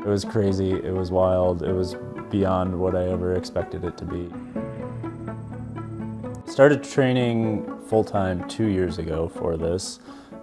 It was crazy, it was wild, it was beyond what I ever expected it to be. Started training full-time 2 years ago for this,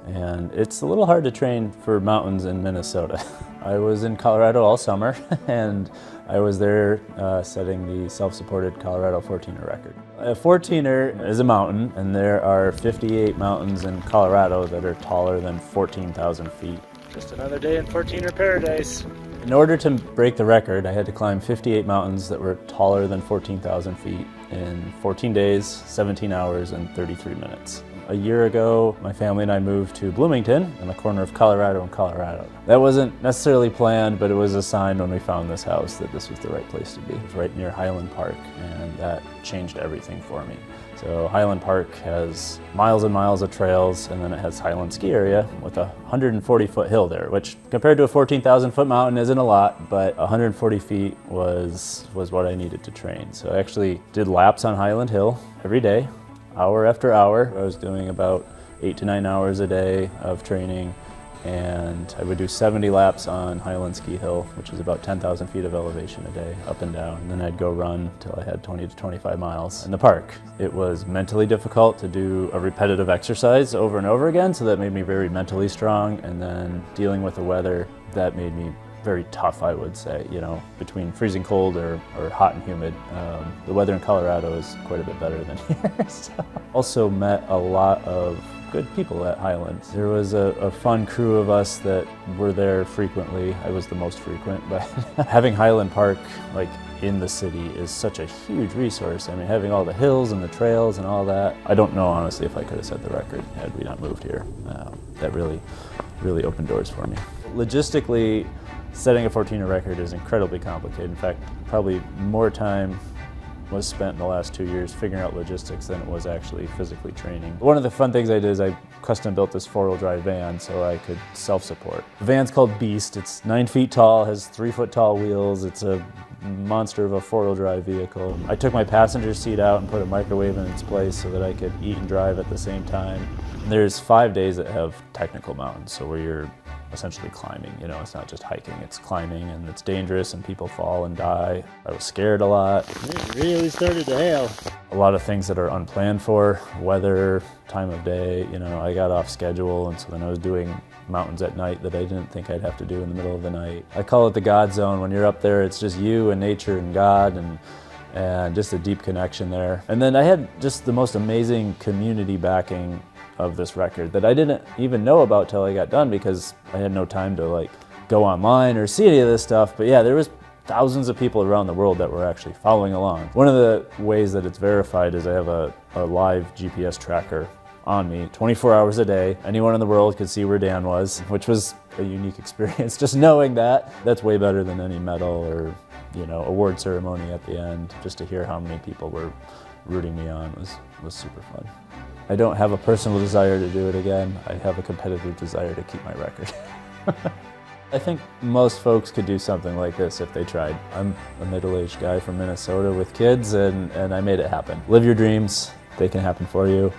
and it's a little hard to train for mountains in Minnesota. I was in Colorado all summer, and I was there setting the self-supported Colorado Fortuna record. A Fortuna is a mountain, and there are 58 mountains in Colorado that are taller than 14,000 feet. Just another day in Fortuna paradise. In order to break the record, I had to climb 58 mountains that were taller than 14,000 feet in 14 days, 17 hours, and 33 minutes. A year ago, my family and I moved to Bloomington, in the corner of Colorado and Colorado. That wasn't necessarily planned, but it was a sign when we found this house that this was the right place to be. It was right near Highland Park, and that changed everything for me. So Highland Park has miles and miles of trails, and then it has Highland ski area with a 140-foot hill there, which compared to a 14,000-foot mountain isn't a lot, but 140 feet was what I needed to train. So I actually did laps on Hyland Hill every day, hour after hour. I was doing about 8 to 9 hours a day of training, and I would do 70 laps on Highland Ski Hill, which is about 10,000 feet of elevation a day, up and down. And then I'd go run till I had 20 to 25 miles in the park. It was mentally difficult to do a repetitive exercise over and over again, so that made me very mentally strong. And then dealing with the weather, that made me very tough, I would say, you know, between freezing cold or hot and humid. The weather in Colorado is quite a bit better than here. So. Also met a lot of good people at Highland. There was a fun crew of us that were there frequently. I was the most frequent, but having Highland Park like in the city is such a huge resource. I mean, having all the hills and the trails and all that. I don't know honestly if I could have set the record had we not moved here. That really opened doors for me. Logistically, setting a Fortuna record is incredibly complicated. In fact, probably more time was spent in the last 2 years figuring out logistics than it was actually physically training. One of the fun things I did is I custom built this 4-wheel drive van so I could self-support. The van's called Beast. It's 9 feet tall, has 3-foot tall wheels. It's a monster of a 4-wheel drive vehicle. I took my passenger seat out and put a microwave in its place so that I could eat and drive at the same time. And there's 5 days that have technical mountains, so where you're essentially climbing, you know, it's not just hiking, it's climbing, and it's dangerous and people fall and die. I was scared a lot. It really started to hail. A lot of things that are unplanned for, weather, time of day, you know, I got off schedule, and so then I was doing mountains at night that I didn't think I'd have to do in the middle of the night. I call it the God zone. When you're up there, it's just you and nature and God, and just a deep connection there. And then I had just the most amazing community backing of this record that I didn't even know about till I got done because I had no time to like go online or see any of this stuff. But yeah, there was thousands of people around the world that were actually following along. One of the ways that it's verified is I have a live GPS tracker on me 24 hours a day. Anyone in the world could see where Dan was, which was a unique experience. Just knowing that, that's way better than any medal or, you know, award ceremony at the end. Just to hear how many people were rooting me on was super fun. I don't have a personal desire to do it again. I have a competitive desire to keep my record. I think most folks could do something like this if they tried. I'm a middle-aged guy from Minnesota with kids, and I made it happen. Live your dreams. They can happen for you.